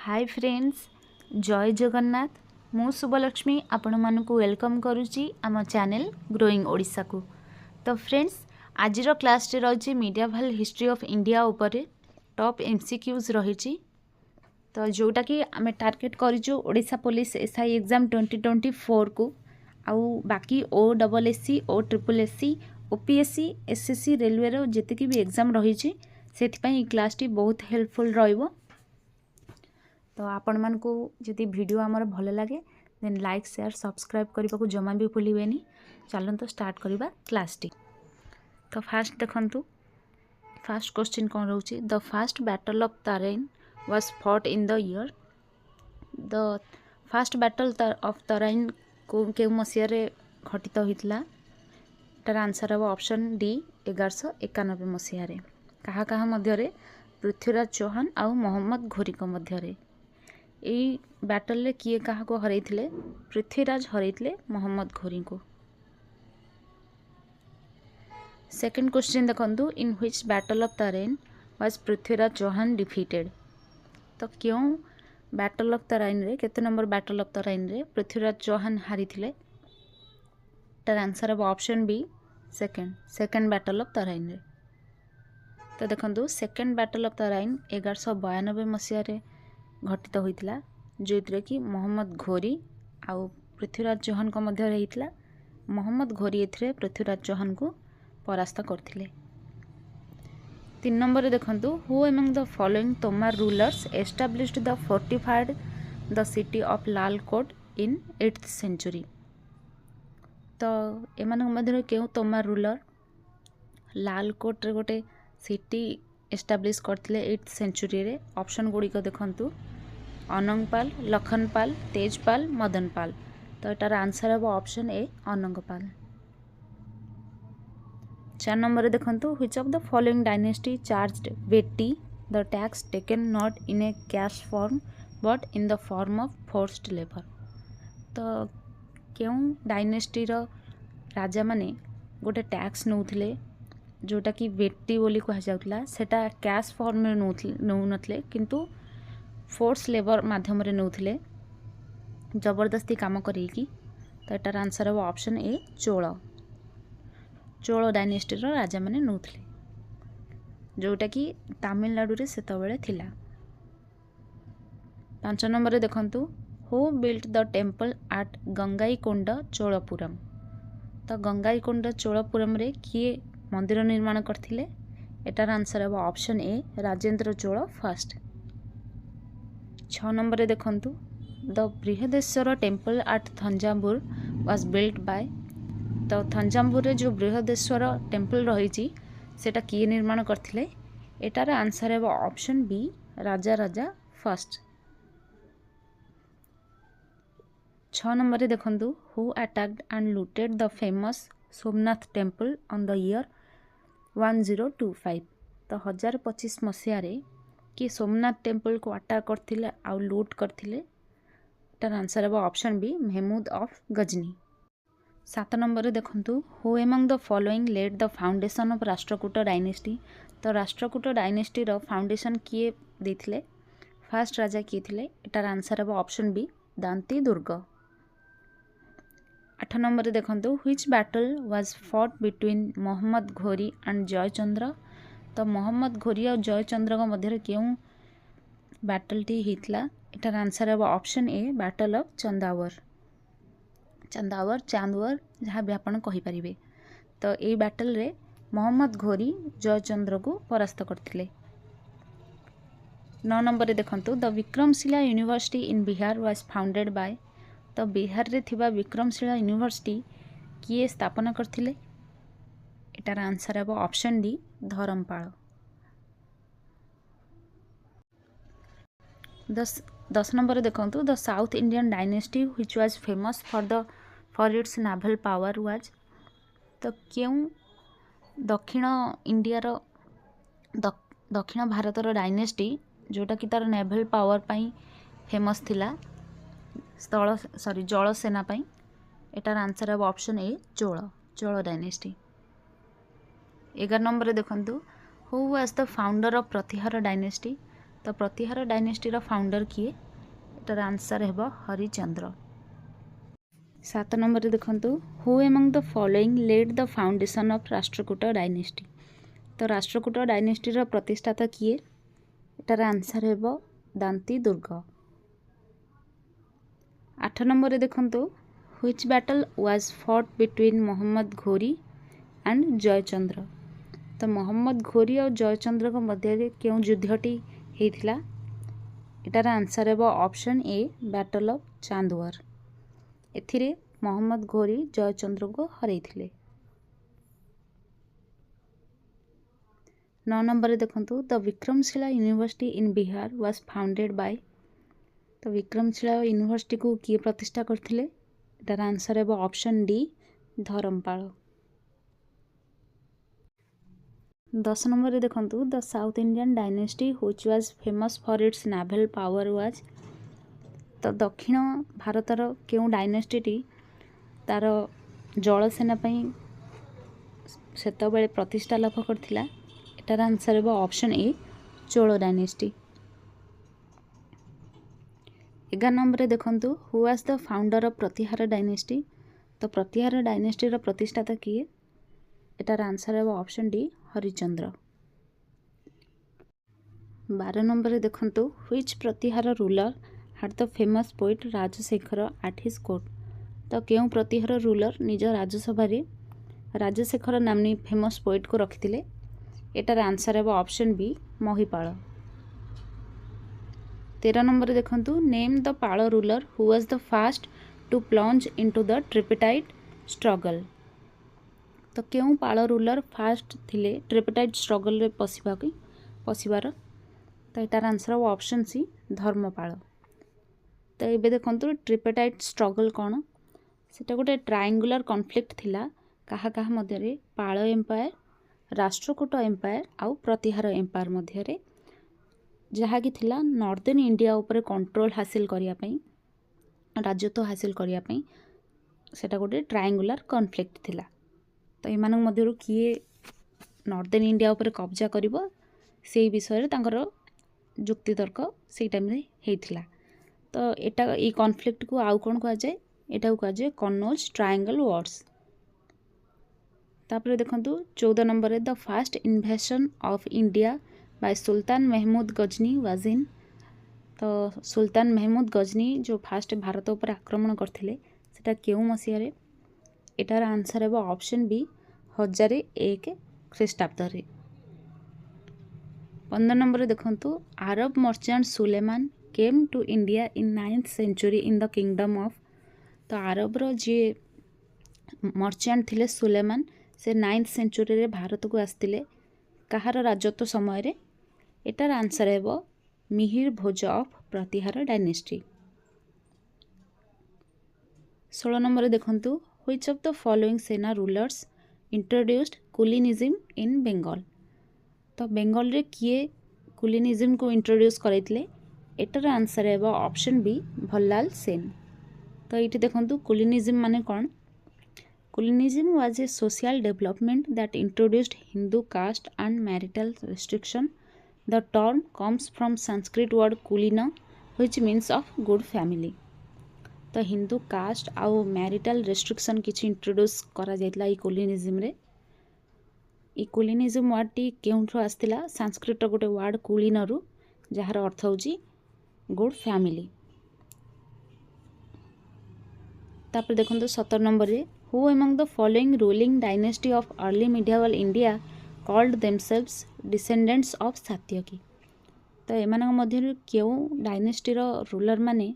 Hi friends, जय जगन्नाथ। मु शुभलक्ष्मी आपण मानकु वेलकम करुची आम चैनल ग्रोइंग ओडिशा को। तो फ्रेंड्स, आजिर क्लास रे रही मीडियावल हिस्ट्री ऑफ इंडिया उपरे टॉप एमसीक्यूज रही। तो जोटा कि आम टार्गेट करूँ ओडिशा पुलिस एसआई एग्जाम 2024 को आउ बाकी OSSC ओ triple SC OPSC SSC railway रो जितकी भी एग्जाम रही से क्लास टी बहुत हेल्पफुल रहिबो। तो आपण मान को जदि वीडियो आमर भल लगे देन लाइक शेयर सब्सक्राइब करने को जमा भी भूलें। चलते तो स्टार्ट करवा क्लास टी। तो फास्ट देखंतु, फास्ट क्वेश्चन कौन रोचे। The first battle of Tarain was fought in the year. The first battle of Tarain को के मसीह घटित होता। तार आंसर हम ऑप्शन डी 1191 मसीह। कहा कहा मध्य पृथ्वीराज चौहान आउ मोहम्मद घोरी को मध्य यही बैटल रे किए कहा को हरैथिले। पृथ्वीराज हरैथिले मोहम्मद घोरी को। सेकंड क्वेश्चन देखंतु, in which battle of Tarain was Prithviraj Chauhan defeated. तो क्यों बैटल ऑफ तराइन रे केते नंबर बैटल ऑफ तराइन रे पृथ्वीराज चौहान हारिथिले। तार आंसर अब option B second battle of Tarain रे। तो देखंतु, सेकंड बैटल ऑफ तराइन 1192 मसीह घटित होता, जो कि मोहम्मद घोरी आउ पृथ्वीराज चौहान को मध्य रहीथिला। मोहम्मद घोरी एथिरे पृथ्वीराज चौहान को परास्त करथिले। 3 नंबर देखंतु, who among the following Tomar rulers established the fortified the city of Lalkot in 8th century. तो एमानक मध्य केउ तोमार रूलर लालकोट रे गोटे सिटी एस्टाब्लिश करथिले 8th सेंचुरी रे। ऑप्शन गुड़ी को देखंतु, अनंगपाल, लखनपाल, तेजपाल, मदनपाल। तो एटार आंसर हम ऑप्शन ए अनंगपाल। 4 नंबर देखंतु, which of the following dynasty charged vetti the tax taken not in a cash form but in the form of forced labour. तो क्यों डायनेस्टी रो राजा माने गोटे टैक्स नौथिले जोटा कि वेटी बोली कह जाउतला। सेटा कैश फॉर्म में नौ नथले किंतु फोर्स लेबर माध्यम रे नौथिले, जबरदस्ती काम करेकी। तो एटार आंसर हम ऑप्शन ए चोल डायनेस्टी रो राजा माने नौथिले, जोटा कि तमिलनाडु रे सेतबेले थिला। 5 नंबर देखंतु, who built the temple at Gangaikonda Cholapuram. तो गंगाईकोंड चोलपुरम रे किए मंदिर निर्माण करथिले। एटार आंसर हम option A Rajendra Chola first. 6 number देखंतु, the Brihadeeswara temple at Thanjavur was built by. तो थंजावुर रे जो बृहदेश्वर टेम्पल रही सेटा किए निर्माण करथिले। एटार आंसर है ऑप्शन बी राजा फर्स्ट। 6 नंबर देखंतु, who attacked and looted the famous Somnath temple on the year 1025। तो 1025 मसीह कि सोमनाथ टेम्पल को अटैक करथिले आउ लूट करथिले। तार आंसर है option B Mahmud of Ghazni. 7 number देखंतु, who among the following led the foundation of Rashtrakuta dynasty. तो राष्ट्रकूट डायनेस्टी रो फाउंडेशन किए देथिले, फर्स्ट राजा किए थिले। एटार आंसर है ऑप्शन बी दांती दुर्ग। 8 नंबर देखंतु, which battle was fought between Mohammad Ghori and Jayachandra. तो मोहम्मद घोरी और जयचंद्र को मध्य क्यों बैटल टी हितला। एटार आंसर है option A battle of Chandawar Chandawar जहाँ भी आपन कहि परिबे। तो ए बैटल रे मोहम्मद घोरी जयचंद्र को परास्त करथिले। 9 नंबर देखंतु, the Vikramashila university in Bihar was founded by. तो बिहार रे थिबा विक्रमशिला यूनिवर्सिटी किए स्थापना करथिले। एटार आंसर है ऑप्शन डी धरमपाल। 10 नंबर देखंतु, the south Indian dynasty which was famous for its naval power was. तो क्यों दक्षिण इंडिया रो दक्षिण भारत रो डायनेस्टी जोटा कि तार नेभल पावर पाई फेमस थिला, जल सेना पाई। एटार आंसर है option A Chola dynasty. 11 number देखंतु, who was the founder of Pratihara dynasty. तो प्रतिहार डायनेस्टीर फाउंडर किए एटार आंसर हेबो हरिचंद्र। 7 नंबर देखंतु who among the following led the foundation of Rashtrakuta dynasty. तो राष्ट्रकूट डायनेस्टीर प्रतिष्ठाता किए एटार आंसर हेबो दांती दुर्ग। 8 नंबर देखंतु which battle was fought between Mohammad Ghori and Jayachandra. तो मोहम्मद घोरी और जयचंद्र को मध्य क्यों युद्धटी होता एटार आंसर हेबो option A battle of Chandawar. एथिरे मोहम्मद घोरी जयचंद्र को हरैथिले। 9 नंबर देखंतु the Vikramashila university in Bihar was founded by. तो विक्रमशिला यूनिवर्सिटी को किए प्रतिष्ठा करथिले एटार आंसर हेबो ऑप्शन डी धरमपाल। 10 नंबर देखंतु the south Indian dynasty which was famous for its naval power was. तो दक्षिण भारतर क्यों डायनेस्टी तार जलसेना सेतबेले प्रतिष्ठा लाभ करथिला एटार आंसर हेबो option A Chola dynasty. 11 number देखंतु who was the founder of Pratihara dynasty. तो प्रतिहार डायनेस्टीर प्रतिष्ठाता किए एटार आंसर हेबो ऑप्शन डी हरिचंद्र। 12 नंबर देखंतु which Pratihara ruler had the famous poet Rajashekhara at his court. तो क्यों प्रतिहार रूलर निज राजसभा राजशेखर नामनी फेमस पोएट को रखिथिले एटार आंसर हेबो ऑप्शन बी महिपाल। 13 नंबर देखंतु name the Pala ruler who was the first to plunge into the tripartite struggle. तो क्यों पाल रूलर फास्ट थिले ट्रिपिटाइट स्ट्रगल रे पशिबार तो एटार आंसर हो ऑप्शन सी धर्मपाल। तो ये देखंतु ट्रिपिटाइट स्ट्रगल कौन सेटा गोटे ट्रायंगुलर कॉन्फ्लिक्ट थिला कहा कहा मध्यरे पाल एम्पायर राष्ट्रकूट एम्पायर आउ प्रतिहार एम्पायर मध्यरे जहाँकि थिला नॉर्दर्न इंडिया उपरे कंट्रोल हासिल करिया पई राजत्व हासिल करिया पई सेटा गोटे ट्रायंगुलर कॉन्फ्लिक्ट थिला। तो एमानक मध्यरु किए नॉर्दर्न इंडिया उपरे कब्जा करिवो सेई विषय रे तांकर जुक्ति तर्क से टाइम रे हेइथिला। तो एटा ई कॉन्फ्लिक्ट को आउ कोन कहा जाए एटा को कहा जाए कन्नौज ट्रायंगल वॉर्स। तापर देखंतु 14 नंबर रे the first invasion of India by Sultan Mahmud Ghazni was in. तो सुल्तान महमूद गजनी जो फास्ट भारत ऊपर आक्रमण करथिले सेटा केउ मसिया रे एटार आंसर हेबो ऑप्शन बी 1001 ख्रीष्टाब्द रे। 15 नंबर देखंतु Arab merchant Sulaiman came to India in 9th century in the kingdom of. तो आरब रो जे मर्चेंट थिले सुलेमान से 9th सेंचुरी रे भारत को आस्तिले कहार राजत्व समय रे एटार आंसर हेबो मिहिर भोज ऑफ प्रतिहार डायनेस्टी। 16 नंबर देखंतु व्हिच ऑफ द फॉलोइंग सेना रूलर्स इंट्रोड्यूस्ड कुलीनिज्म इन बेंगल। तो बेंगल रे किए कुलीनिज्म को इंट्रोड्यूस करैतले एटार आंसर हेबो ऑप्शन बी भल्लाल सेन। तो ये देखंतु कुलीनिज्म माने कौन Kulinism was a social development that introduced Hindu caste and marital restriction. The term comes from Sanskrit word Kulin which means of good family. तो हिंदू कास्ट आउ मैरिटल रेस्ट्रिक्शन किछि इंट्रोड्यूस करा जायतला ई कुलीनिज्म रे। ई कुलीनिज्म वर्ड टी केउठो आस्तिला संस्कृत गोटे वर्ड कुलीन रु जहार अर्थ होची गुड फैमिली। तापर देखंतु 17 नंबर रे who among the following ruling dynasty of early medieval India called themselves descendants of Satyaki. तो एमानक मध्यरु केउ डायनेस्टीर रूलर माने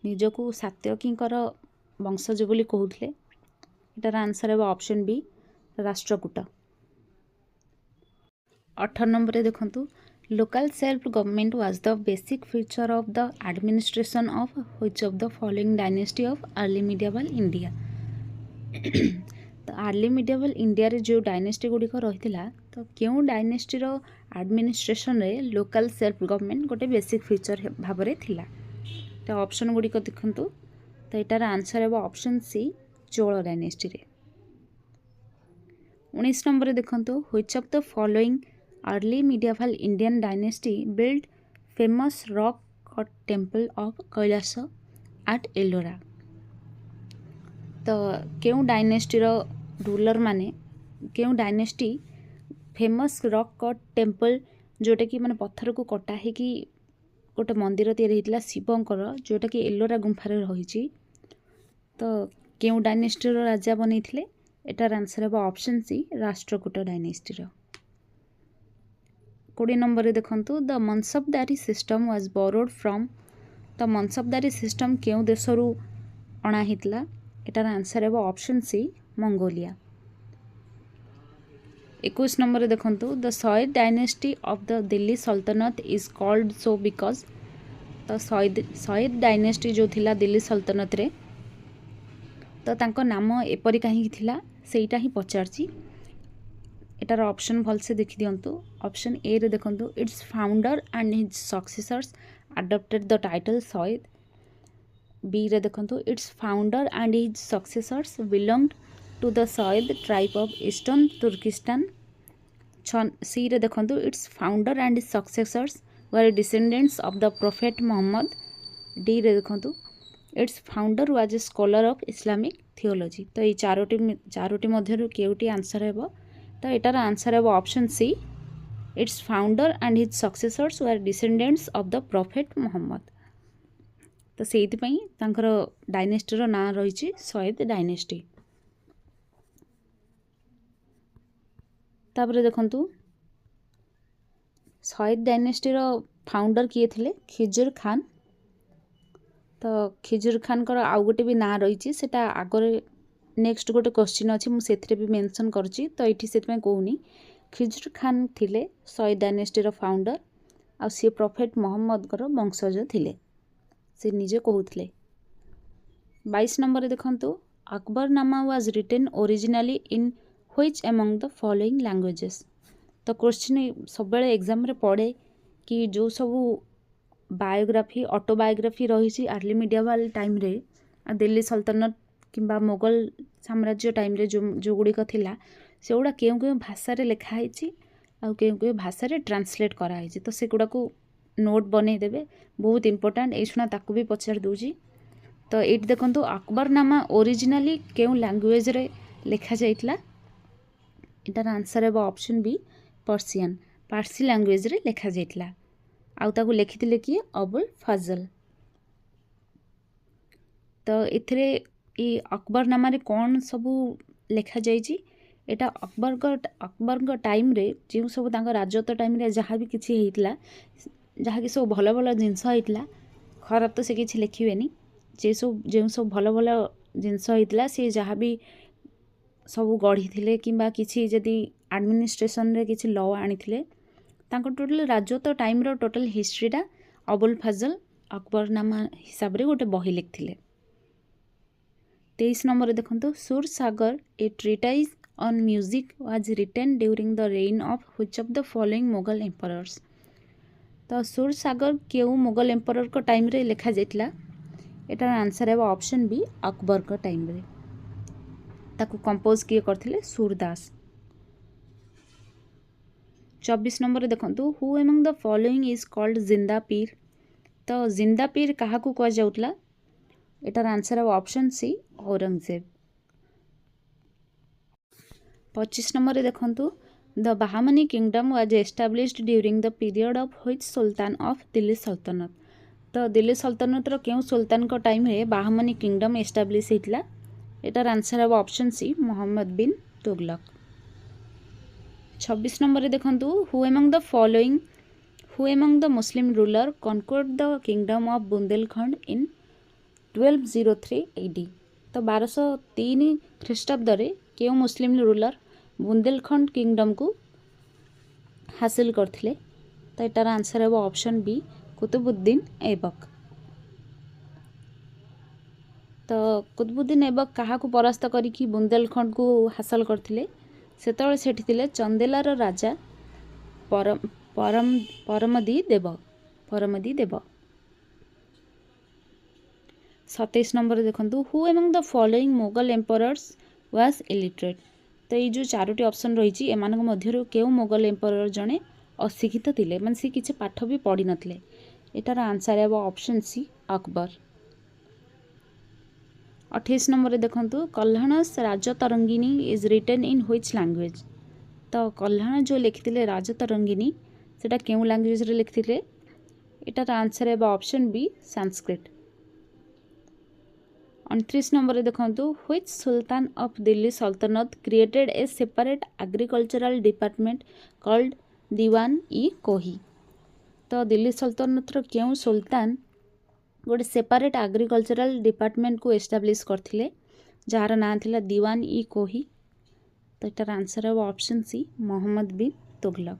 निजको सात्यकीकर वंशज बोली कहउथले एटार आंसर हेबो ऑप्शन बी राष्ट्रकूट। 18 नंबर रे देखंतु local self government was the basic feature of the administration of which of the following dynasty of early medieval India. तो अर्ली मिडिवल इंडिया रे जो डायनेस्टी गुड़िक रही तो क्यों डायनेस्टीर एडमिनिस्ट्रेशन रे लोकल सेल्फ गवर्नमेंट गोटे बेसिक फीचर भाव में थिला। तो ऑप्शन गुड़िक देखंतु तो यार आंसर हेबो ऑप्शन सी चोल डायनेस्टी रे। 19 नंबर देखंतु which of the following early medieval Indian dynasty build famous rock cut temple of Kailash at Ellora. तो क्यों डायनेस्टीर रूलर माने क्यों dynasty famous rock cut temple जोटा कि माने पत्थर को कटा है कि गोटे मंदिर तैयारी होता शिवंकर जोटा कि एलोरा गुंफार रही। तो क्यों डायनेस्टीर राजा बनई एटार आंसर है ऑप्शन सी राष्ट्रकूट डायनेस्टीर। 20 नंबर देखंतु the mansabdari system was borrowed from. तो मनसबदारी सिस्टम क्यों देशरू अणा हितला एटार आंसर है ऑप्शन सी मंगोलिया। 21 नंबर देखंतु the Sayyid dynasty of the Delhi Sultanate is called so because. तो सॉयद डायनेस्टी जो थिला दिल्ली सल्तनत रे तो तांको नाम एपरी कहीं थिला सेटा ही पचारची। एटार ऑप्शन भलसे देखि दियंतु। ऑप्शन ए रे देखंतु its founder and his successors adopted the title Sayyid. B रे देखंतु its founder and his successors belonged to the Sayyid tribe of eastern Turkestan. C रे देखंतु its founder and his successors were descendants of the prophet Muhammad. D रे देखंतु its founder was a scholar of Islamic theology. तो ये Charoti मध्यरु केउटी answer हेबो। तो एटार answer है option C its founder and his successors were descendants of the prophet Mohammad. तो से डायनेस्टीर ना रही सॉयद डायनेस्टी। तापर देखंतु सॉयद डायनेस्टीर फाउंडर किए थे खिजुर खान। तो खिजुर खान को आउ गोटे भी ना रही सेटा आगे नेक्स्ट गोटे क्वेश्चन अच्छी मुझे भी मेंशन करुँची। तो ये से कहूनी खिजुर खान थिले सॉयद डायनेस्टीर फाउंडर आ सी प्रोफेट मोहम्मद वंशज थिले से निजे कहते। 22 नंबर देखंतु Akbarnama was written originally in which among the following languages. तो क्वेश्चन सब एग्जाम रे पड़े कि जो सब बायोग्राफी ऑटोबायोग्राफी रही अर्ली मीडियावाल टाइम रे दिल्ली सल्तनत किंबा मुगल साम्राज्य टाइम रे जो गुड़िक थिला से गुड़ा केउ केउ भाषा रे लिखाई आ केउ केउ भाषा रे ट्रांसलेट कराई। तो से गुड़ा को नोट बनै देबे बहुत इंपोर्टेंट ए सुना ताकू भी पचार दूजी। तो ये देखंतु अकबरनामा ओरिजिनली केउ लैंग्वेज रे लिखा जाइतला एटार आंसर है option B Persian Parsi language रे लिखा जाइतला आउ ताकू लिखिथिले कि अबुल फजल। तो इथिरे ये अकबरनामा रे कौन सबू लिखा जाइए एटा अकबर टाइम रे जो सब राजत्व टाइम रे जहाँ भी किसी होता जहाँ कि सब भल भल जिनस होता खराब तो से किसी लिखेनि जो सब भल भल जिनस होता सी जहाँ भी सब गढ़ी थे कि किसी जदि एडमिनिस्ट्रेशन रे किसी लॉ आनी टोटल राजत्व टाइम रो टोटल हिस्ट्रीटा अबुल फजल अकबरनामा हिसाब रे गोटे बही लिखिले। 23 नंबर देखंतु Sur Sagar a treatise on music was written during the reign of which of the following Mughal emperors. तो सुर सागर केउ मुगल एम्परर को टाइम रे लिखा जाइतला एटार आंसर है ऑप्शन बी अकबर को टाइम रे ताकू कंपोज किए करथिले सूरदास। 24 नंबर देखंतु who among the following is called जिंदा पीर। तो जिंदा पीर कहा को कह जाउतला एटार आंसर है ऑप्शन सी औरंगजेब। 25 नंबर देखंतु the Bahmani kingdom was established during the period of which sultan of Delhi Sultanate. तो दिल्ली सल्तनत रो केउ सुल्तान को टाइम रे बाहमनी किंगडम एस्टाब्लिश हेतला एटार आंसर है option C Mohammad bin Tughlaq. 26 number देखंतु who among the Muslim ruler conquered the kingdom of Bundelkhand in 1203 AD। तो 1203 ख्रीष्टाब्द केउ मुस्लिम रूलर बुंदेलखंड किंगडम को हासिल करथिले। तो एटार आंसर है ऑप्शन बी कुतुबुद्दीन ऐबक। तो कुतुबुद्दीन ऐबक कहा को परास्त करिकी बुंदेलखंड को हासिल करथिले सेतବେଳେ सेठी थिले चंदेलार राजा परमदी देव। 27 नंबर देखंतु who among the following Mughal emperors was illiterate. तो ये जो चारोटी ऑप्शन रही एमानक मध्यरु केउ मुगल एम्परर जने अशिक्षित थिले माने से किछि पाठ भी पढ़ी नथिले एटार आंसर है ऑप्शन सी अकबर। 28 नंबर देखंतु Kalhana's Rajatarangini is written in which language. तो कल्हण जो लिखिथिले राजतरंगिणी सेटा केउ लैंग्वेज रे लिखिथिले, एटार आंसर है ऑप्शन बी संस्कृत। 29 नंबर देखंतु which sultan of Delhi Sultanate created a separate agricultural department called Diwan i Kohi. तो दिल्ली सल्तनत रो केउ सुल्तान गोटे सेपरेट एग्रीकल्चरल डिपार्टमेंट को एस्टाब्लिश करथिले जार नाम थिला दीवान ई कोही। तो एटार आंसर है option C Mohammad bin Tughlaq.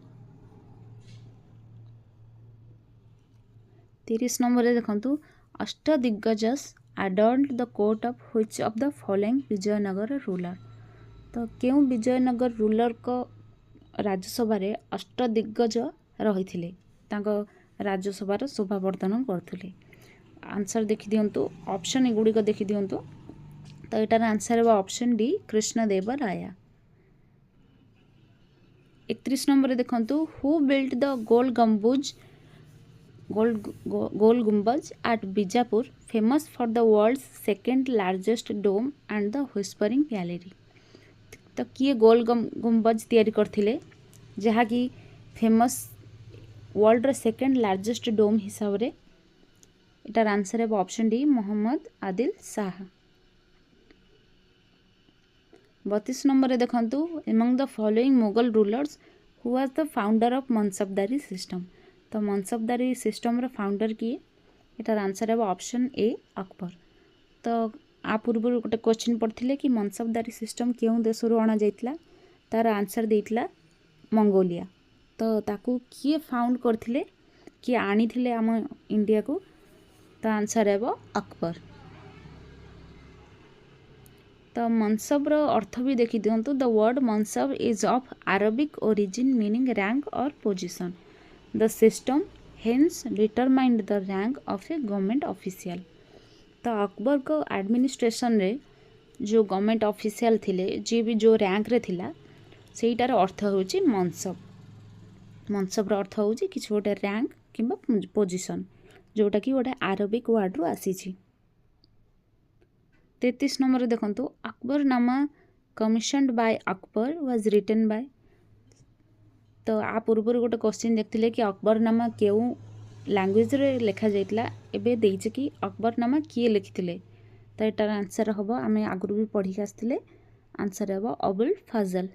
30 number देखंतु Ashtadiggajas adorned the court of which of the following Vijayanagara ruler. तो केउ विजयनगर रूलर को राज्यसभा रे अष्टदिग्गज रही राज्यसभार शोभावर्धन करथिले। आंसर देखि दियंतु, ऑप्शन एगुड़ी को देखि दियंतु। तो एटार आंसर है ऑप्शन डी कृष्णदेवराय। 31 नंबर देखंतु who built the Gol Gumbaz at Bijapur famous for the world's second largest dome and the whispering gallery. तो किए गोल गुम्बज तैयारी करथिले जहा कि फेमस वर्ल्ड रे सेकेंड लार्जेस्ट डोम हिसाब रे। एटार आंसर है option D Mohammad Adil Shah. 32 number देखंतु among the following Mughal rulers who was the founder of Mansabdari system. तो मनसबदारी सिस्टम रो फाउंडर किए, एटार आंसर है ऑप्शन ए अकबर। तो आ पूर्व गोटे क्वेश्चन पढ़थिले कि मनसबदारी सिस्टम केउ देश रु अणा जाइतला, तार आंसर देइतला मंगोलिया। तो ताकू किए फाउंड करथिले, किए आनिथिले आम इंडिया को, तो आंसर है अकबर। तो मनसब रो अर्थ भी देखि दियंतु। The word mansab is of Arabic origin meaning rank और position. The system hence determined the rank of a government official. तो अकबर को एडमिनिस्ट्रेशन रे जो गवर्नमेंट ऑफिशियल थिले, जी भी जो रैंक रे थिला, सेटार अर्थ होची मनसब। मनसब अर्थ होची किछ गोटे रैंक किंबा पोजीशन, जोटा कि गोटे अरबिक वर्ड रु आसीची। 33 नंबर देखंतु Akbarnama commissioned by Akbar was written by. तो आ पूर्व गोटे क्वेश्चन देखते कि अकबरनामा केउ लैंग्वेज रे लिखा जाइतला, एबे देइछ कि अकबरनामा किए लिखिथिले। तो एटार आंसर हबो, आमे आगुरु भी पढ़ी आस्थिले, आंसर हबो अबुल फजल।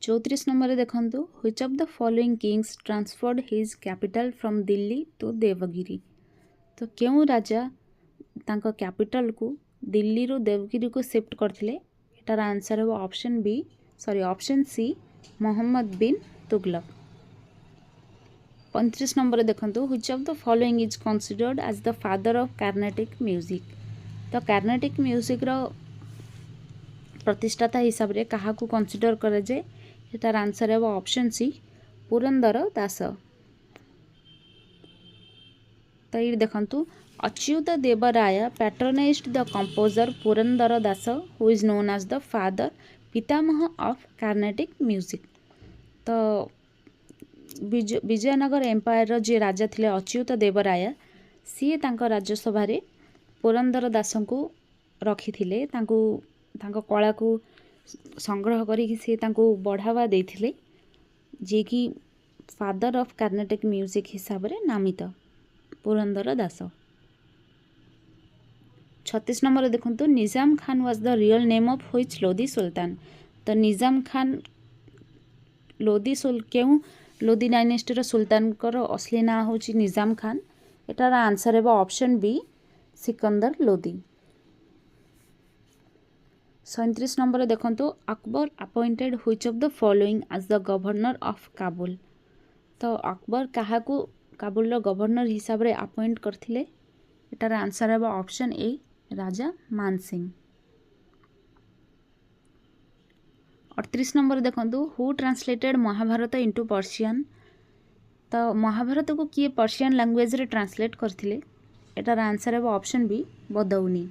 34 नंबर देखंतु which of the following kings transferred his capital from Delhi to Devagiri. तो केउ राजा तांको कैपिटल को दिल्ली रो देवगिरी को शिफ्ट करथिले, एटार आंसर हबो option C Mohammad bin Tughlaq. 35 number देखंतु which of the following is considered as the father of Carnatic music. तो कार्नेटिक म्यूजिक रो प्रतिष्ठाता हिसाब रे कहा को कंसीडर करे जे, एटार आंसर है ऑप्शन सी पुरंदर दास। तो ये देखंतु Achyuta Devaraya patronised the composer Purandara Dasa who is known as the father Pitamaha of Carnatic music. तो विजयनगर एम्पायर जे राजा थिले अच्युत देवराय, सी तांको राज्यसभा रे पुरंदर दास को रखिथिले, तांको कला को संग्रह करिकि सी तांको बढ़ावा देथिले, जे कि फादर ऑफ कार्नेटिक म्यूजिक हिसाब रे नामित पुरंदर दास। 36 नंबर देखंतु Nizam Khan was the real name of which Lodi sultan. तो निजाम खान केउ लोधी डायनेस्टी रो सुल्तान को असली ना होची निजाम खान। एटार आंसर है option B Sikandar Lodi. 37 number देखंतु Akbar appointed which of the following as the governor of Kabul. तो अकबर कहा को काबुल रो गवर्नर हिसाब रे अपॉइंट करथिले, एटार आंसर है option A Raja Man Singh. 38 number देखंतु who translated Mahabharata into Persian. तो महाभारत को किए पर्शियन लैंग्वेज रे ट्रांसलेट करथिले, एटार आंसर है ऑप्शन बी बदौनी।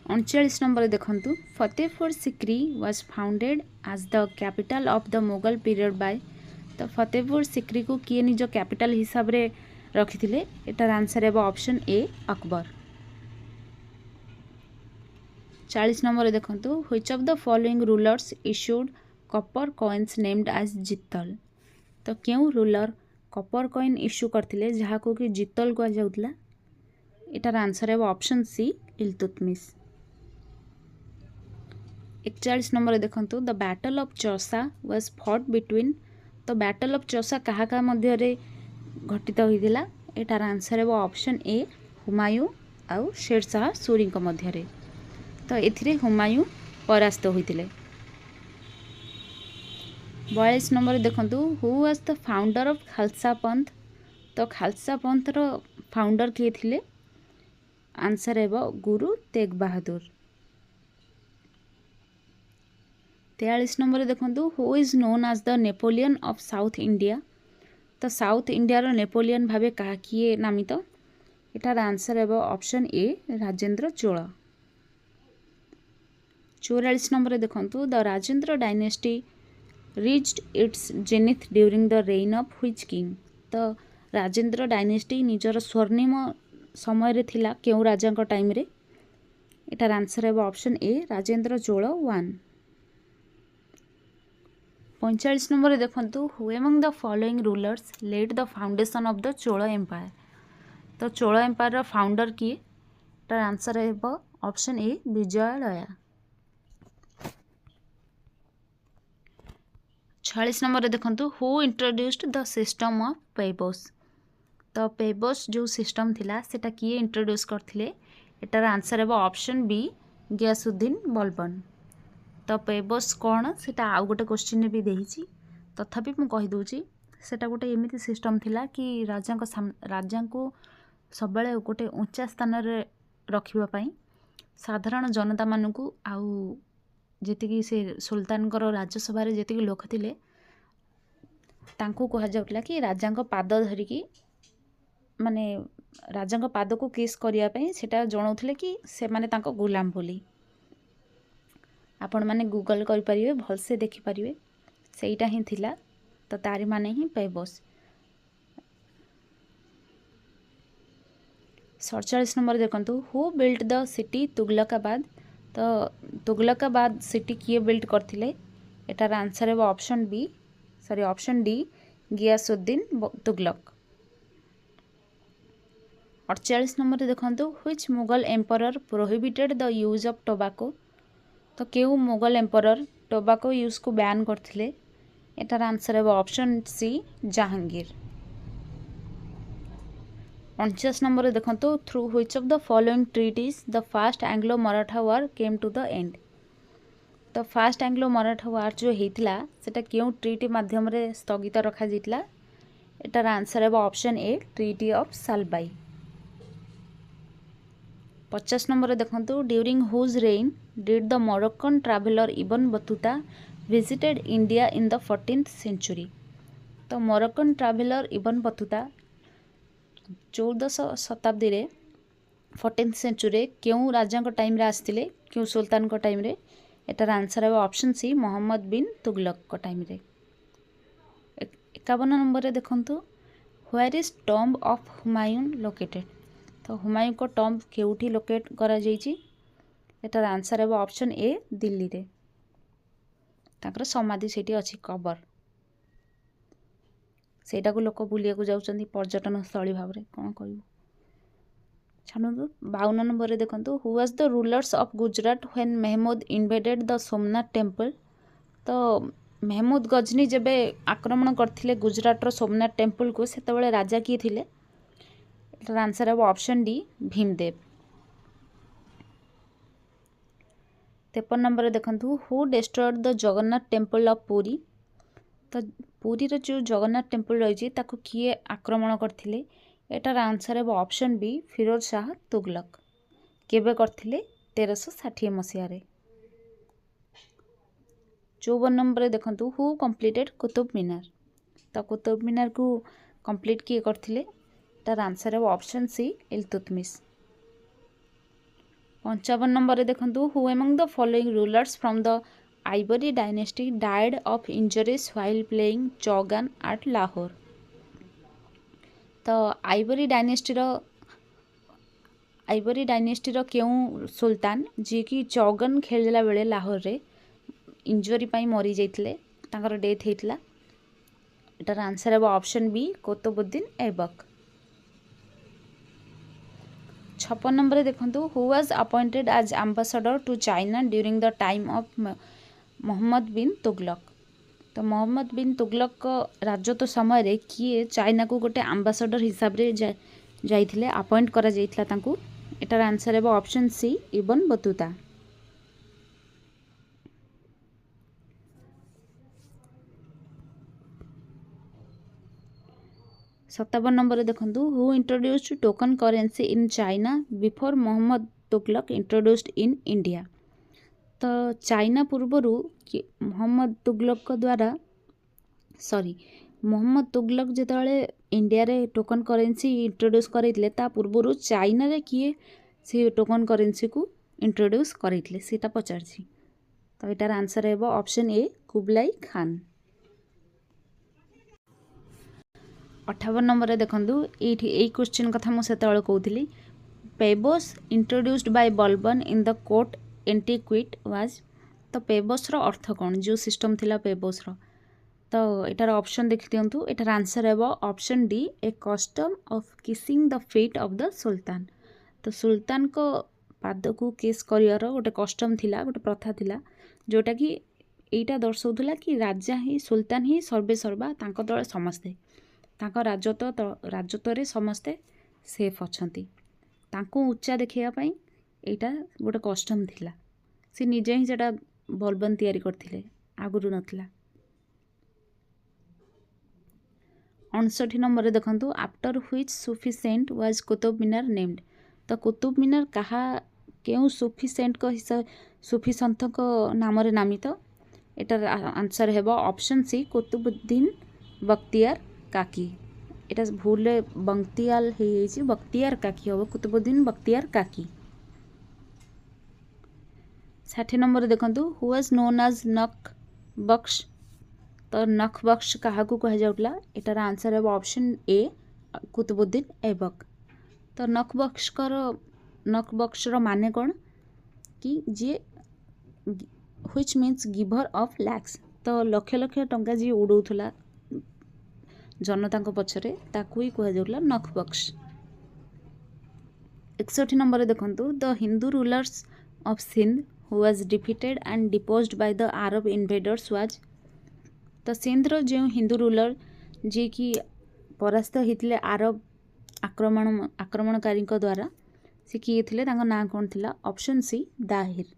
39 नंबर देखंतु Fatehpur Sikri was founded as the capital of the Mughal period by. तो फतेहपुर सिक्री को किए निज कैपिटल हिसाब रे रखिथिले एटार आंसर है ऑप्शन ए अकबर। 40 नंबर देखंतु which of the following rulers issued copper coins named as jital. तो क्यों रूलर कॉपर कॉइन इश्यू करथिले जहा को कि जितल को जाउतला एटार आंसर है ऑप्शन सी इल्तुतमिश। 41 नंबर देखंतु the battle of Chausa was fought between. तो बैटल ऑफ चौसा कहा का मध्य रे घटित होइदिला एटार आंसर है ऑप्शन ए हुमायूं आउ शेरशाह सूरी को मध्य रे। तो एथिरे हुमायूं परास्त होइतिले। 42 नंबर देखंतु who was the founder of Khalsa पंथ। तो खालसा पंथ रो फाउंडर किए थिले आंसर है गुरु तेग बहादुर। 43 नंबर देखंतु who is known as the Napoleon of south India. तो साउथ इंडिया रो नेपोलियन भावे कहा किए नामित एटार आंसर है option A Rajendra Chola. 44 number देखंतु the Rajendra dynasty reached its zenith during the reign of which king. तो राजेंद्र डायनेस्टी निजर स्वर्णिम समय रे थिला केउ राजा को टाइम रे एटार आंसर है option A Rajendra Chola 1। 45 number देखंतु who among the following rulers led the foundation of the Chola empire. तो चोल एम्पायर रो फाउंडर किए एटार आंसर है ऑप्शन ए विजयालया। 46 नंबर देखंतु who introduced the system of Paibos. तो पेबोस जो सिस्टम थिला सेटा किए इंट्रोड्यूस करथिले एटार आंसर है ऑप्शन बी गियासुद्दीन बलबन। तो पेबोस कौन सेटा आउ गोटे क्वेश्चन भी देहिची तथापि मु कहि दोची सेटा गोटे एमिति सिस्टम थिला कि राजा को सबले गोटे ऊंचा स्थान रे रखिबा पई साधारण जनता मानकू आउ जेतिकी से सुल्तान को राज्यसभा रे जेतिकी लोक थिले तांको कहा जाउतला कि राजा को पाद धरिकी माने राजा को पाद को किस करिया पई सेटा जणाउथले कि से माने तांको गुलाम बोली। आपण माने गूगल करि परिबे भल से देखि परिबे सेईटा ही थिला। तो तारी माने ही पेबोस। 47 नंबर देखंतु who built the city Tughlaqabad. तो तुगलकाबाद सिटी किए बिल्ट करथिले एटार आंसर है option D Ghiyasuddin Tughlaq. 48 number देखंतु which Mughal emperor prohibited the use of tobacco. तो केउ मुगल एम्परर टोबाको यूज को बैन करथिले एटार आंसर है ऑप्शन सी जहांगीर। 49 नंबर देखंतु through which of the following treaties the first Anglo Maratha war came to the end. तो first Anglo Maratha वार जो हेतिला सेटा केउ ट्रीटी माध्यम रे स्थगित रखा जितला एटार आंसर है option A treaty of Salbai. 50 number देखंतु during whose reign did the Moroccan traveller Ibn Battuta visited India in the 14th century. तो मोरक्कन ट्रैवलर इबन बतूता 14 शताब्दी रे 14th सेंचुरी क्यों राजा को टाइम रे आसथिले क्यों सुल्तान को टाइम रे एटार आंसर है ऑप्शन सी मोहम्मद बिन तुगलक को टाइम रे। 51 नंबर रे देखंतु where is tomb of Humayun located. तो हुमायूं को टॉम्ब केउठी लोकेट करा जाइछि एटार आंसर है ऑप्शन ए दिल्ली रे ताकर समाधि सेठी अछि कबर सेटा को लोक बुलिया को जाउचंदी पर्यटन स्थली भाव रे कोन कहबो छानंदु। 52 नंबर रे देखंतु who was the rulers of Gujarat when Mahmud invaded the Somnath temple. तो महमूद गजनी जेबे आक्रमण करथिले गुजरात रो सोमनाथ टेम्पल को सेतबेले राजा किए थिले एटार आंसर है ऑप्शन डी भीमदेव। 53 नंबर देखंतु who destroyed the Jagannath temple of Puri. तो पुरी रो जो जगन्नाथ टेम्पल रही ताको किए आक्रमण करथिले एटार आंसर है ऑप्शन बी फिरोज शाह तुगलक केबे करथिले 1360 मसीहा रे। 54 नंबर देखंतु हु कंप्लीटेड कुतुब मीनार। तो कुतुब मीनार को कंप्लीट किए करथिले तार आंसर है ऑप्शन सी इल्तुतमिश। 55 नंबर देखंतु who among the following rulers from the ivory dynasty died of injuries while playing chaugan at Lahore. तो आइवरी डायनेस्टीर क्यों सुल्तान जी की चौगन खेलला बेले लाहौर रे इंजरी पाई मरी जाइथिले, तांकर डेथ हेइतला। एटार आंसर है option B Qutbuddin Aibak. 56 number देखंतु who was appointed as ambassador to China during the time of Mohammad bin Tughlaq. तो मोहम्मद बिन तुगलक को राजत्व समय रे किए चाइना को गोटे एम्बेसडर हिसाब रे जाइथिले, अपॉइंट करा जाइथिला तांकू। एटार आंसर है option C Ibn Battuta. 57 number देखंतु who introduced token currency in China before Mohammad Tughlaq introduced in India. तो चाइना पूर्वरु मोहम्मद तुगलक द्वारा मोहम्मद तुगलक जिते इंडिया रे टोकन करेंसी इंट्रोड्यूस करते ता पूर्वरु चाइना रे किए से टोकन करेंसी को इंट्रोड्यूस करते सीटा पचारछि। तो यार आंसर है option A Kublai Khan. 58 number देखंतु ये क्वेश्चन कथा मुझे कहूली Paibos introduced by Balban in the court antiquity was. तो पेबोस रो अर्थ कौन जो सिस्टम थिला पेबोस रो। तो एटार ऑप्शन देखि दियंतु। एटार आंसर है option D A custom of kissing the feet of the sultan. तो सुल्तान को पाद को किस करियर गोटे कस्टम थिला, गोटे प्रथा थिला, जोटा कि एटा दर्शाउथला कि राजा ही सुल्तान ही सर्वे सर्वा, तांको तळे समस्ते, तांको राजत्व रे समस्ते सेफ अछंती, तांको उच्चा देखिया पई एटा गोटे कस्टम थिला। से निजे ही जेटा बलबन तैयारी करथिले, आगुरु नथिला। 59 नंबर देखंतु after which Sufi saint was Qutub Minar named. तो कुतुब मीनार कहा केउ सूफी सेंट को सूफी संत को नाम रे नामित। एटार आंसर है ऑप्शन सी कुतुबुद्दीन बख्तियार काकी। एटा भूल बख्तियाल हे बख्तियार काकी हो, कुतुबुद्दीन बख्तियार काकी। 60 नंबर देखंतु हु वाज नोन एज नख बख्श। तो नख बख्श क्या कह जाउला। एटार आंसर है ऑप्शन ए कुतुबुद्दीन ऐबक। तो नख बख्श माने कौन कि जी which means giver of lakhs. तो लक्ष लक्ष टंका जी उड़ौथला जनता पछरे ताकू ही कह जाउला नख बख्श। 61 नंबर देखंतु the Hindu rulers of Sindh who was defeated and deposed by the Arab invaders was. तो सिंध्र जो हिंदू रूलर जी की परास्त होते आरब आक्रमणकारी द्वारा से किए थे, ना कौन थिला। Option C Dahir.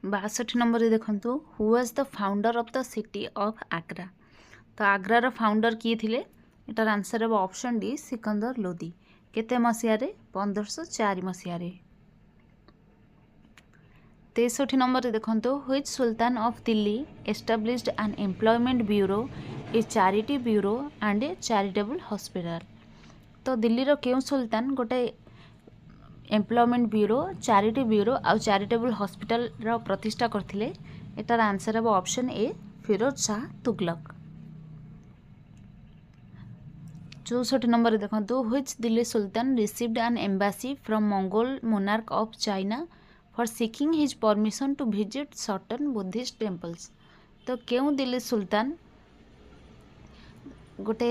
62 नंबर देखंतु who was the founder of the city of Agra. तो आग्रार फाउंडर किए थे। एटार आंसर है ऑप्शन डी सिकंदर लोदी। केते मसीह 1504 मसीह। 63 नंबर देखंतु which sultan of Delhi established an employment bureau, a charity bureau and a charitable hospital. तो दिल्ली रो केउ सुल्तान गोटे एम्प्लॉयमेंट ब्यूरो, चैरिटी ब्यूरो और चैरिटेबल हॉस्पिटल रो प्रतिष्ठा करथिले। एटार आंसर है option A Firoz Shah Tughlaq. 64 number देखंतु which Delhi sultan received an embassy from Mongol monarch of China for seeking his permission to visit certain Buddhist temples. तो क्यों दिल्ली सुल्तान गोटे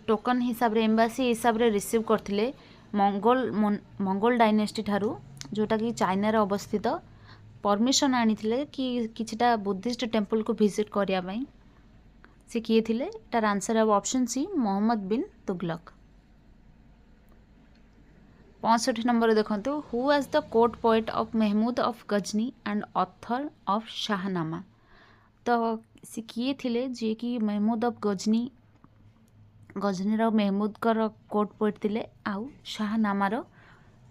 टोकन हिसाब रे एम्बासी हिसाब रे रिसीव करथिले मंगोल डायनेस्टी ठारू, जोटा कि चाइना रे अवस्थित, परमिशन आनी कि किछटा बुद्धिस्ट टेम्पल को विजिट करिया पई से किए थिले। तार आंसर है option C Mohammad bin Tughlaq. 65 number देखंतु who was the court poet of Mahmud of Ghazni and author of Shahnama. तो से किए थिले जे कि महमूद ऑफ गजनी महमूद कर कोर्ट पोएट थिले आउ शाहनामार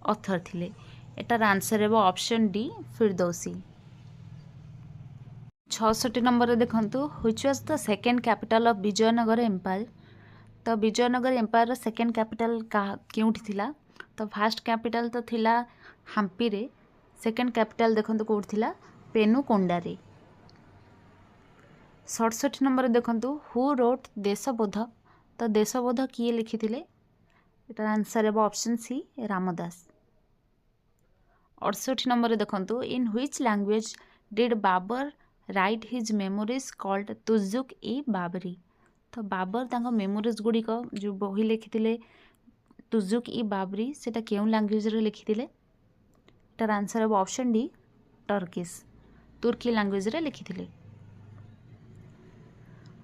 ऑथर थिले। एटार आंसर है ऑप्शन डी फिरदौसी। 66 नंबर देखंतु which was the second capital of Vijayanagara empire. तो विजयनगर एम्पायर सेकेंड कैपिटल क्योंठी थिला। तो फास्ट कैपिटल तो थिला हम्पी रे, सेकेंड कैपिटल देखंतु कोड थिला पेनुकोंडारे। 67 नंबर देखंतु हु रोट देशबोध। तो देशबोध किए लिखिथिले एटार आंसर है ऑप्शन सी रामदास। 68 नंबर देखंतु in which language did Babar write his memories called Tuzuk ई बाबरी। तो बाबर तांको मेमोरीज गुड़िक जो बही लिखिथिले तुजुक ई बाबरी सेटा केउं लैंग्वेज रे लिखिथिले एटार आंसर है option D Turkish Turki language रे लिखिथिले।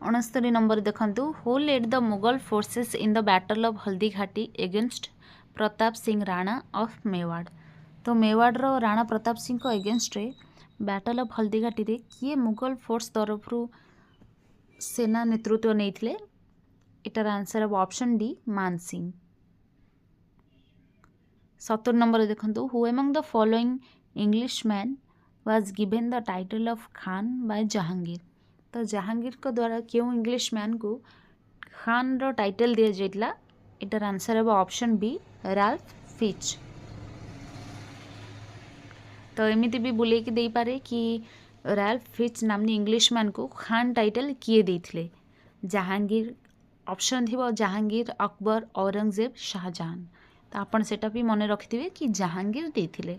69 नंबर देखंतु who led the Mughal forces in the battle of Haldi Ghati against Pratap Singh Rana of Mewar. तो मेवाड़ रो राणा प्रताप सिंह को एगेंस्ट रे बैटल ऑफ हल्दी घाटी रे किए मुगल फोर्स तरफ सेना नेतृत्व नहीं एटार आंसर है option D Man Singh. 70 number देखंतु who among the following English man was given the title of Khan by Jahangir. तो जहांगीर को द्वारा क्यों इंग्लिश मैन को खान रो टाइटल दिया जाइतला एटार आंसर है ऑप्शन बी राल्फ फिच। तो एमिति भी बुले कि देई पारे कि राल्फ फिच नामनी इंग्लिश मैन को खान टाइटल किए देथिले जहांगीर ऑप्शन थिबो जहांगीर अकबर औरंगजेब शाहजहां। तो आपण सेटा भी मन रखिथिबे कि जहांगीर देथिले।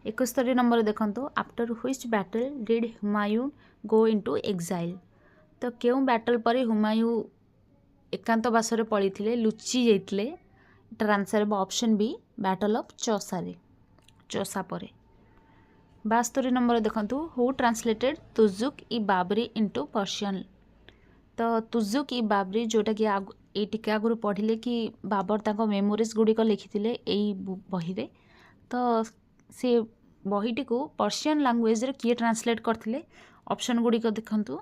71 नंबर देखंतु after which battle did Humayun go into exile. तो क्यों बैटल पर हुमायूं एकांतवास रे पड़ीथिले लुचि जाइतले एटार आंसर है option B battle of Chausa परे। 72 नंबर देखंतु who translated Tuzuk E Baburi into Persian. तो तुजुक ई बाबरी जोटा कि ये टिके आगुरु पढ़िले कि बाबर तांको मेमोरीज गुड़िक लिखिथिले एई बही रे। तो से बहीटी को पर्शियन लैंग्वेज रे किए ट्रांसलेट करथिले ऑप्शन गुड़िक देखंतु।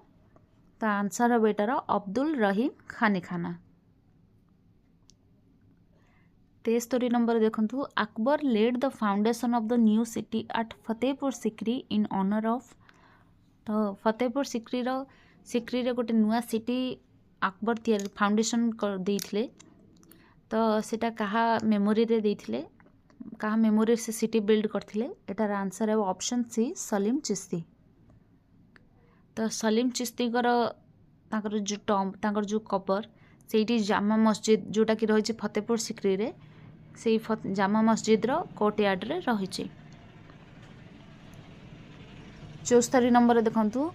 तो आंसर है बेटार अब्दुल रहीम खानेखाना। 73 नंबर देखंतु Akbar led the foundation of the new city at Fatehpur Sikri in honour of. तो फतेहपुर सिकरी रे गोटे नुआ सिटी अकबर फाउंडेशन कर देइथिले। तो सेटा कहा मेमोरी रे देइथिले कहा मेमोरी से सिटी बिल्ड करथिले एटार आंसर है ऑप्शन सी सलीम चिश्ती। तो सलीम चिश्ती तांकर जो टॉम तांकर जो कबर सेठी जामा मस्जिद जोटा कि रही फतेहपुर सिकरी रे से जामा मस्जिद रो कोर्टयार्ड रे रही। 74 नंबर देखंतु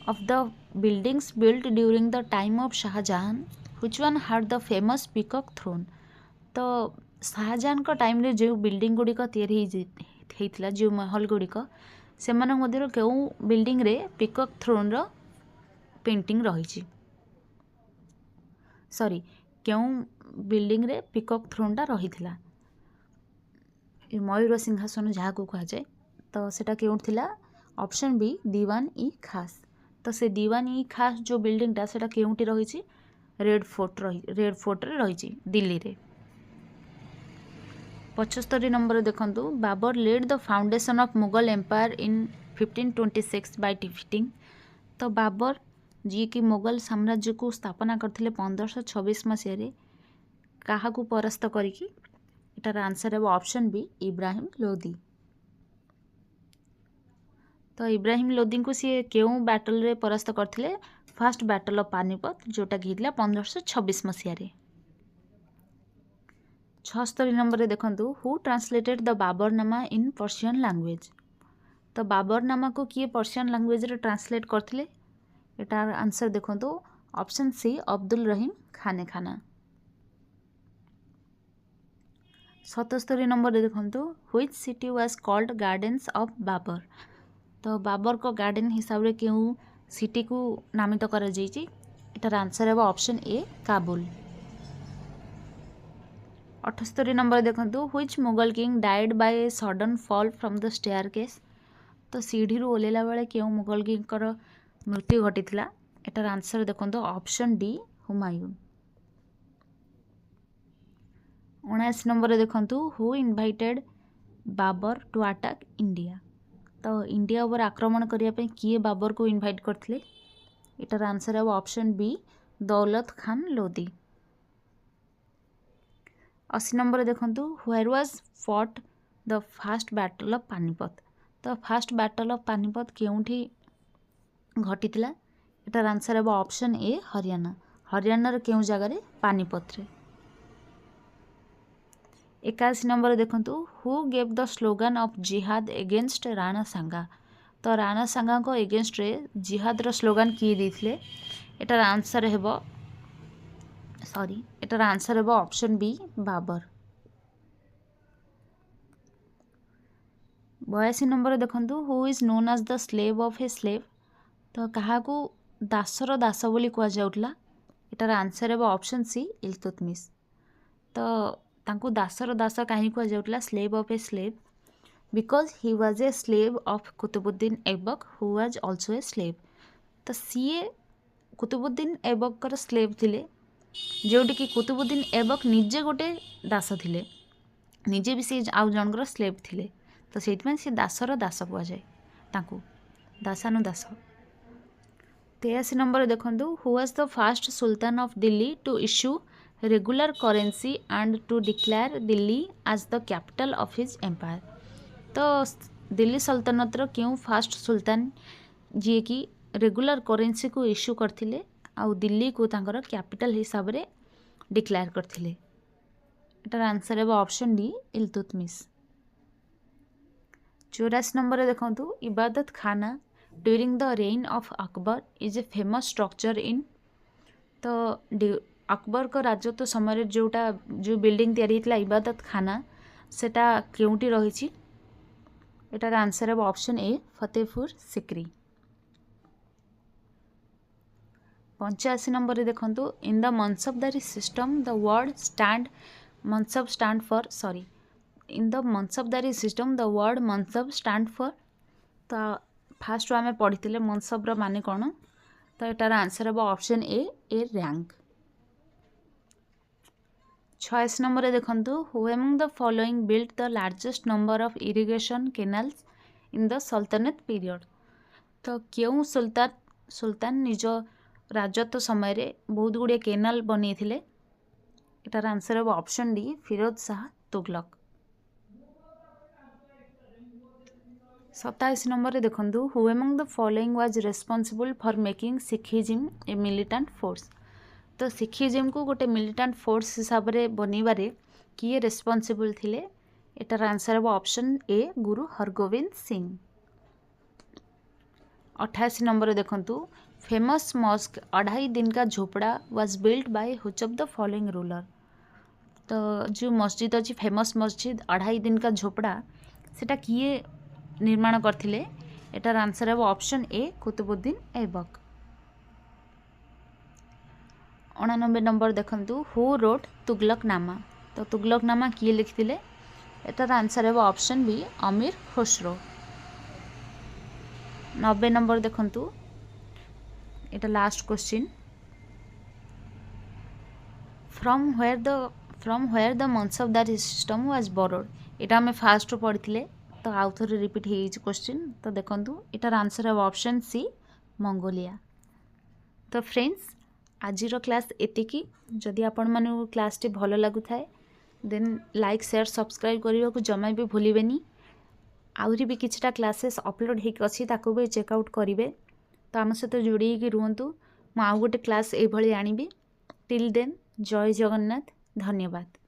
of the buildings built during the time of Shahjahan which one had the famous peacock throne. तो शाहजहां को टाइम रे जो बिल्डिंग गुड़िक या जो महल गुड़िक से क्यों बिल्डिंग रे पीकॉक थ्रोन रो पेंटिंग रही सॉरी क्यों बिल्डिंग रे पीकॉक थ्रोन टा रही थिला मयूर सिंहासन जहाँ को कह जाए। तो सेटा क्यों थिला ऑप्शन बी दीवान ई खास। तो से दीवान ई खास जो बिल्डिंग टा सेटा क्योंटी रही रेड फोर्ट रे रही दिल्ली रे। 75 नंबर देखंतु Babur led the foundation of Mughal empire in 1526 by defeating. तो बाबर जी कि मुगल साम्राज्य को स्थापना करथिले 1526 मसीह क्या परास्त करिकी एटार आंसर है ऑप्शन बी इब्राहिम लोदी। तो इब्राहिम लोदी को सी क्यों बैटल रे परास्त करथिले फर्स्ट बैटल ऑफ पानीपत जोटा कि 1526 मसीह। 76 नंबर देखंतु who translated the Baburnama in Persian language. तो बाबरनामा को किए पर्शियन लैंग्वेज रे ट्रांसलेट करथिले एटार आंसर देखंतु option C Abdul Rahim Khankhana. 77 number देखंतु which city was called gardens of Babur. तो बाबर को गार्डन हिसाब रे क्यों सिटी को नामित करा जाइछि एटार आंसर है ऑप्शन ए काबुल। 78 नंबर देखंतु which Mughal king died by a sudden fall from the staircase. तो सीढ़ी रू ओलेला बेले क्यों मुगल किंग कर मृत्यु घटीथिला एटार आंसर देखंतु ऑप्शन डी हुमायूं। 79 नंबर देखंतु who invited Babur to attack India. तो इंडिया ऊपर आक्रमण करिया पे किए बाबर को इनवाइट करथिले एटार आंसर है option B Daulat Khan Lodi. 80 number देखंतु where was fought the first battle of Panipat. तो फास्ट बैटल ऑफ पानीपत केउठी घटितला? एटार आंसर है ऑप्शन ए हरियाणा। हरियाणार केउ जगार? पानीपत रे। 81 नंबर देखंतु, who gave the slogan of जिहाद एगेंस्ट राणा सांगा? तो राणा सांगा को एगेंस्ट रे जिहाद रो स्लोगान किए देथिले? एटार आंसर हेबो एटार आंसर हेबो ऑप्शन बी बाबर। 82 नंबर देखंतु, who is known as the slave of a slave? तो काहाकू दासर दास बोली कुआ जाउतला? एटार आंसर हेबो ऑप्शन सी इल्तुतमिश। तो तांकू दासर दास काहे कुआ जाउतला slave of a slave? Because he was a slave of Qutbuddin Aibak who was also a slave. तो सीए कुतुबुद्दीन ऐबकर स्लेव थिले, जोटी कि कुतुबुद्दीन ऐबक निजे गोटे दास थिले, निजे भी से आउ जनकर स्लेव थिले। तो सेइतमें से दासर दास कुआ जाए तांकू, दासानु दास। 83 नंबर देखंतु, who was the first sultan of Delhi to issue regular currency and to declare Delhi as the capital of his empire? तो दिल्ली सल्तनतर क्यों फास्ट सुल्तान जी कि रेगुलर करेंसी को इश्यू करथिले आउ दिल्ली को तांकर कैपिटल हिसाब रे डिक्लेयर करथिले? एटार आंसर है ऑप्शन डी इल्तुतमिश। 84 नंबर देखंतु, इबादत खाना during the reign of Akbar is a famous structure in? तो अकबर को राजत्व समय जोटा जो बिल्डिंग तैयारी होता इबादत खाना सेटा केउटी रही? एटार आंसर है option A Fatehpur Sikri. 85 number देखंतु, in the mansabdari system the word stand mansab stand for in the mansabdari system the word mansab stand for? तो फास्ट आम पढ़ी मनसबर माने कौन? तो एटार आंसर है ऑप्शन ए रैंक। 86 नंबर देखंतु, who among the following built the largest number of irrigation canals in the sultanate period? तो क्यों सुल्तान निज राजत्व समय रे बहुत गुड़िया केनाल बनी थिले? एटार आंसर है option D Firoz Shah Tughlaq. 27 number देखंतु, who among the following was responsible for making Sikhism a militant force? तो सिखिज्म को गोटे मिलिटेंट फोर्स हिसाब रे बनइबारे किए रेस्पॉन्सिबल थिले? एटार आंसर है option A Guru Hargobind Singh. 88 number देखंतु, famous mosque 2.5 Din Ka Jhonpra was built by which of the following ruler? तो जो मस्जिद अच्छी फेमस मस्जिद 2.5 दिन का झोपड़ा सेटा किए निर्माण करथिले? एटार आंसर है option A Qutubuddin Aibak. 89 number देखंतु, हु रोट तुगलकनामा? तो तुगलकनामा किए लिखिथिले? एटार आंसर है ऑप्शन बी अमीर खुसरो। 90 नंबर देखंतु, एटा last question, from where the mansabdari system was borrowed? एटा हमें फास्ट पढ़ी तो आउ थे रिपीट हो क्वेश्चन। तो देखंतु एटार आंसर है ऑप्शन सी मंगोलिया। तो फ्रेंड्स आजिर क्लास एतिकी। जदि आपण मानू क्लास टी भल लगु थाए देन लाइक शेयर सब्सक्राइब करने को जमा भी भूलिबेनी। आउरी भी किछटा क्लासेस अपलोड होक अच्छी ताको भी चेकआउट करेंगे। तो आम सहित जोड़ी रुहतु। मु आउ गोटे क्लास ये आनिबी। टिल देन जय जगन्नाथ। धन्यवाद।